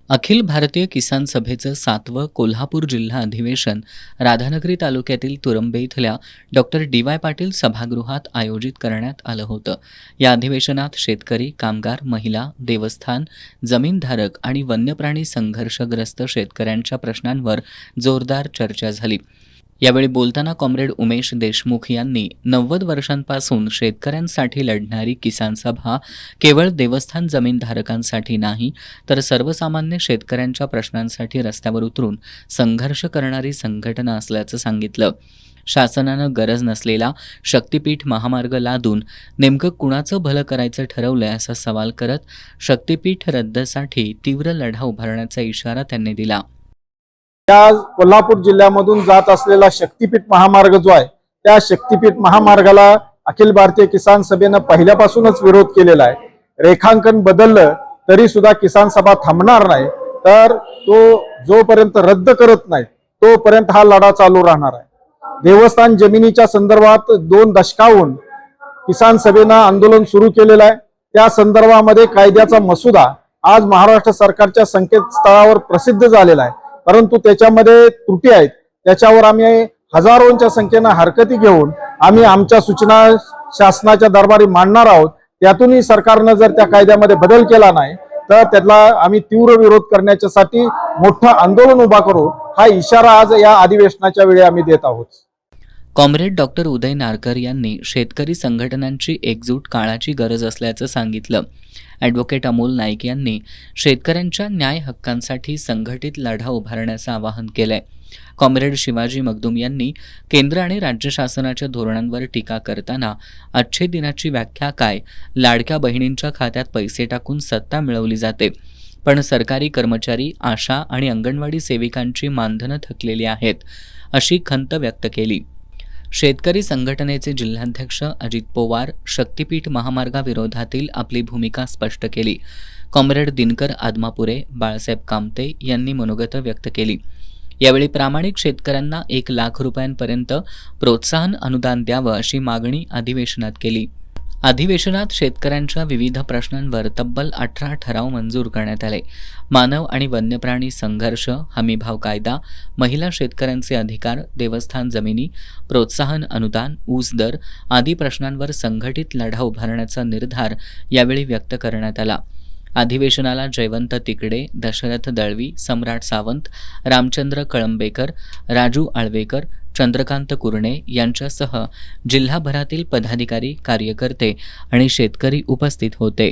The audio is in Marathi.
अखिल भारतीय किसान सभेचं 7वं कोल्हापूर जिल्हा अधिवेशन राधानगरी तालुक्यातील तुरंबे इथल्या डॉक्टर डी.वाय. पाटील सभागृहात आयोजित करण्यात आलं होतं. या अधिवेशनात शेतकरी, कामगार, महिला, देवस्थान, जमीनधारक आणि वन्यप्राणी संघर्षग्रस्त शेतकऱ्यांच्या प्रश्नांवर जोरदार चर्चा झाली. यावेळी बोलताना कॉम्रेड उमेश देशमुख यांनी 90 वर्षांपासून शेतकऱ्यांसाठी लढणारी किसान सभा केवळ देवस्थान जमीनधारकांसाठी नाही, तर सर्वसामान्य शेतकऱ्यांच्या प्रश्नांसाठी रस्त्यावर उतरून संघर्ष करणारी संघटना असल्याचं सांगितलं. शासनानं गरज नसलेला शक्तीपीठ महामार्ग लादून नेमकं कुणाचं भलं करायचं ठरवलंय असा सवाल करत शक्तीपीठ रद्दसाठी तीव्र लढा उभारण्याचा इशारा त्यांनी दिला. या कोल्हापूर जिल्ह्यामधून जात असलेला शक्तीपीठ महामार्ग जो आहे, त्या शक्तीपीठ महामार्गाला अखिल भारतीय किसान सभेनं पहिल्यापासूनच विरोध केलेला आहे. रेखांकन बदललं तरी सुद्धा किसान सभा थांबणार नाही. तर तो जोपर्यंत रद्द करत नाही तोपर्यंत हा लढा चालू राहणार आहे. देवस्थान जमिनीच्या संदर्भात 2 दशकाहून किसान सभेनं आंदोलन सुरू केलेलं आहे. त्या संदर्भामध्ये कायद्याचा मसुदा आज महाराष्ट्र सरकारच्या संकेतस्थळावर प्रसिद्ध झालेला आहे, परंतु त्याच्यामध्ये त्रुटी आहेत. त्याच्यावर आम्ही हजारोंच्या संख्येनं हरकती घेऊन आम्ही आमच्या सूचना शासनाच्या दरबारी मांडणार आहोत. त्यातूनही सरकारनं जर त्या कायद्यामध्ये बदल केला नाही तर त्याला आम्ही तीव्र विरोध करण्यासाठी मोठं आंदोलन उभा करू, हा इशारा आज या अधिवेशनाच्या वेळी आम्ही देत आहोत. कॉम्रेड डॉक्टर उदय नारकर यांनी शेतकरी संघटनांची एकजूट काळाची गरज असल्याचं सांगितलं. ॲडव्होकेट अमोल नाईक यांनी शेतकऱ्यांच्या न्याय हक्कांसाठी संघटित लढा उभारण्याचं आवाहन केलंय. कॉम्रेड शिवाजी मगदूम यांनी केंद्र आणि राज्य शासनाच्या धोरणांवर टीका करताना अच्छे दिनाची व्याख्या काय, लाडक्या बहिणींच्या खात्यात पैसे टाकून सत्ता मिळवली जाते, पण सरकारी कर्मचारी, आशा आणि अंगणवाडी सेविकांची मानधनं थकलेली आहेत, अशी खंत व्यक्त केली. शेतकरी संघटनेचे जिल्हाध्यक्ष अजित पवार शक्तीपीठ महामार्गाविरोधातील आपली भूमिका स्पष्ट केली. कॉम्रेड दिनकर आदमापुरे, बाळासाहेब कामते यांनी मनोगत व्यक्त केली. यावेळी प्रामाणिक शेतकऱ्यांना 1 लाख रुपयांपर्यंत प्रोत्साहन अनुदान द्यावं अशी मागणी अधिवेशनात केली. अधिवेशनात शेतकऱ्यांच्या विविध प्रश्नांवर तब्बल 18 ठराव मंजूर करण्यात आले. मानव आणि वन्यप्राणी संघर्ष, हमीभाव कायदा, महिला शेतकऱ्यांचे अधिकार, देवस्थान जमिनी, प्रोत्साहन अनुदान, ऊस दर आदी प्रश्नांवर संघटित लढा उभारण्याचा निर्धार यावेळी व्यक्त करण्यात आला. अधिवेशनाला जयवंत तिकडे, दशरथ दळवी, सम्राट सावंत, रामचंद्र कळंबेकर, राजू आळवेकर, चंद्रकांत कुरणे यांच्यासह जिल्हाभरातील पदाधिकारी, कार्यकर्ते आणि शेतकरी उपस्थित होते.